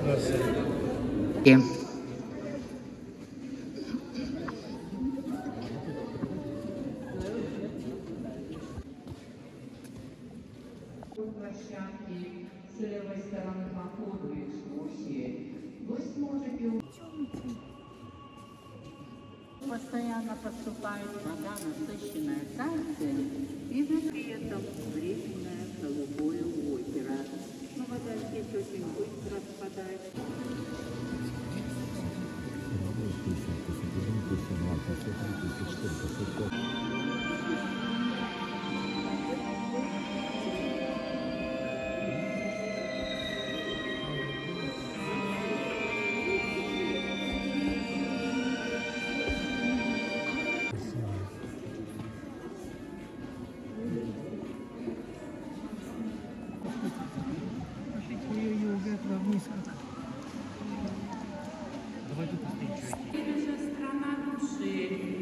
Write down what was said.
Площадки с левой стороны по ходу экскурсии. Гость может постоянно поступает вода, насыщенная кальцием, и при этом временное голубое озеро. Но вода здесь очень быстро распадает. Давай тут страна души.